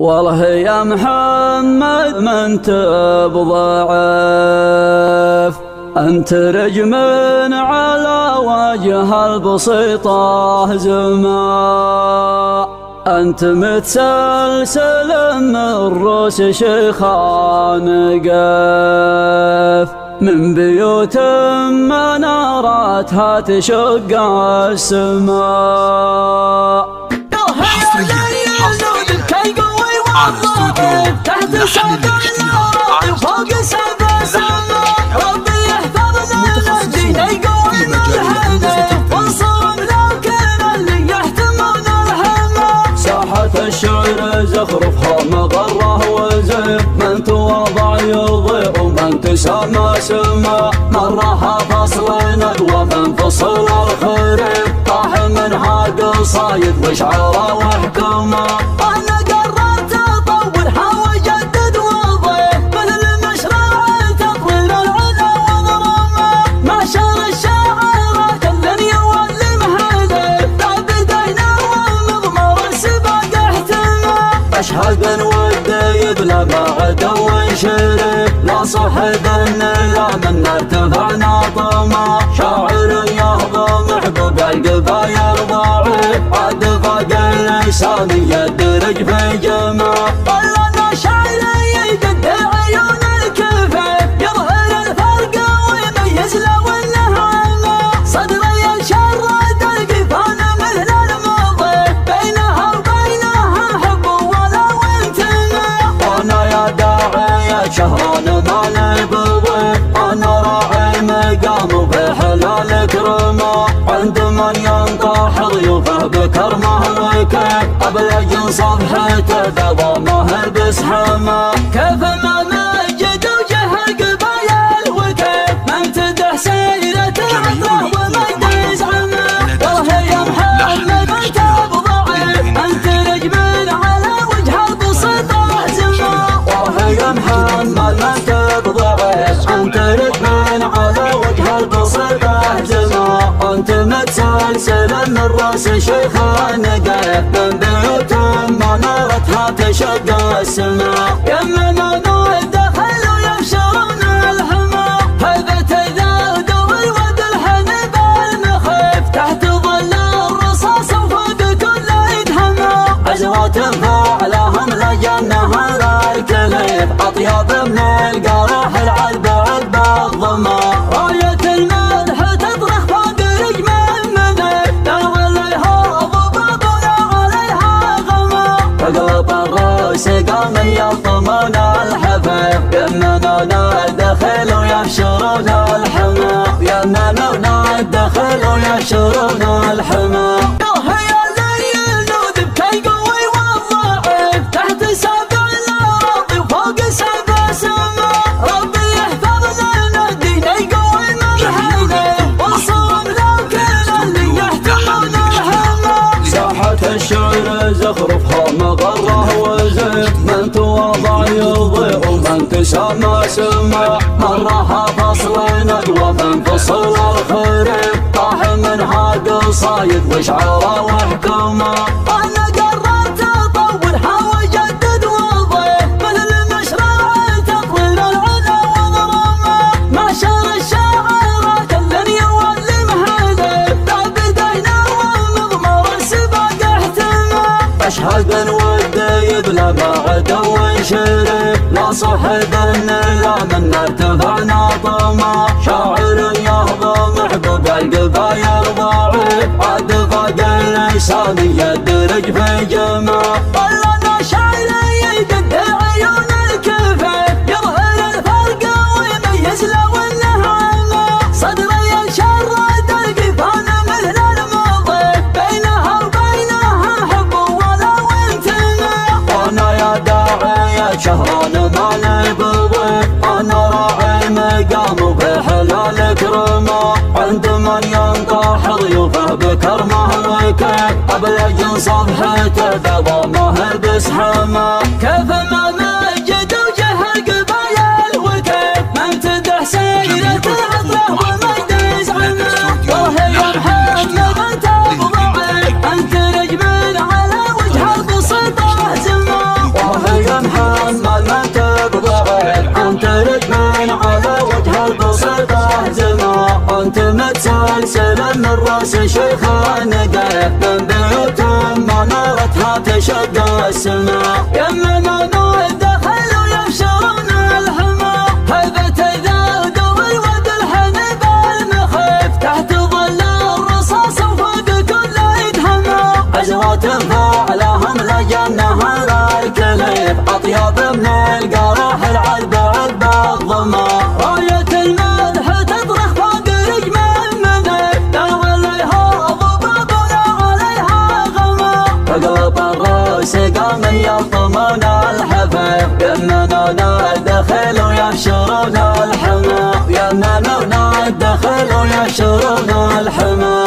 والله يا محمد ما انت بضعف، انت رجم على وجه البسيطة زما، انت متسلسل من روس شيخان قف، من بيوت مناراتها تشق السماء. تحت سقف الأرض وفوق سبع سماء، ربي يحفظنا الذين يقوم الحنة وانصرهم لو كان اللي يحتمون الحمى. ساحة الشعر زخرفها مغره وزير، من تواضع يضيع ومن تسامى سما، مرها فصل ندوة من فصل الخريف، طاح منها قصايد وشعره وحكمه. أشهد وده يبلى بعد وانشرف، لا صحب لا من ارتفعنا طمع، شاعر يهضى محبوب القبايل ضعيف، عاد فاق اللسان يدرج في جمع. ظلنا شاعر يقد عيون الكفاف، يظهر الفرق ويميز لو انه عمى، صدري يشرد القفان مثل الماضي، بينها وبينها حب شهران ما نبضي، أنا راعي مقام وبحلال كرمه، عند من ينطح ضيوفه بكرمه وكيف، أبلج صفحته بضمه بسحمه. كيف ما مجد وجه القبايل وكيف ما امتدح سيرة عطره ومجد يزعمه. والله يا محمد انت بضعيف، انت رجم على وجه البسيطة زما. والله يا محمد ما انت بضعيف، انت رجم على وجه البسيطة زما، انت متسلسل من راس شيخان قف، من بيوت منارتها تشق السماء. يمنا الدخل ويبشرون الحمى، هيبة ذا والود الحنب المخيف، تحت ظل الرصاص وفوق كل يدهمى، أزوات فعلهم لجنها الكليف، أطياب من القراح العذب عذب الظما، راية المدح تطرح فوق رجم المنيف، لا عليها ضباب ولا عليها غما، تقلب الروس قام يلطمون الحفيف، يمنون الدخل ويبشرون الحمى، يمنون الدخل ويبشرون الحمى. الشعر زخرفها مغره وزير، من تواضع يضيع ومن تسامى سما، مرها فصل ندوة من فصل الخريف، طاح منها قصايد وشعره وحكمه. انا قررت اطورها واجدد واضيف، مثل مشروع تطوير العلا وضرمه، معشر الشاعر كل يولم هدف، لا بدينا والمضمار السباق. أشهد وده يبلى بعد وانشرف، لا صحب لا من ارتفعنا طمع، شاعر يهضى محبوب القبايل ضعيف، عاد فاق اللسان يدرج في جمع. ظلنا شاعر يقد عيون الكفاف، يظهر الفرق ويميز لو انه عمى، صدري يشرد القفان مثل الماضي، بينها وبينها حب شهران ما نبضي، أنا راعي مقام وبحلال كرمه، عند من ينطح ضيوفه بكرمه وكيف، أبلج صفحته بضمه بسحمه. كيف ما مجد وجه القبايل وكيف ما امتدح سيرة عطره ومجد يزعمه. والله يا محمد انت بضعيف، انت رجم على وجه البسيطة زما. سلسلة من راس شيخ نقيب من بيوتهم منارتها تشق السماء يمنا الدخل ويبشرون الحما هيبة ذا دوي ود الحنب المخيف تحت ظل الرصاص وفوق كل عيد حما أزوات فعلهم لجنها لا الكليف أطيب من القراح العذب عذب الظما راية المدح تطرح فوق رجم منيف لا عليها ضباب ولا عليها غما فقلب الراس قام يلطمون الحفيف يمنون الدخل ويبشرون الحما يمنون الدخل ويبشرون الحما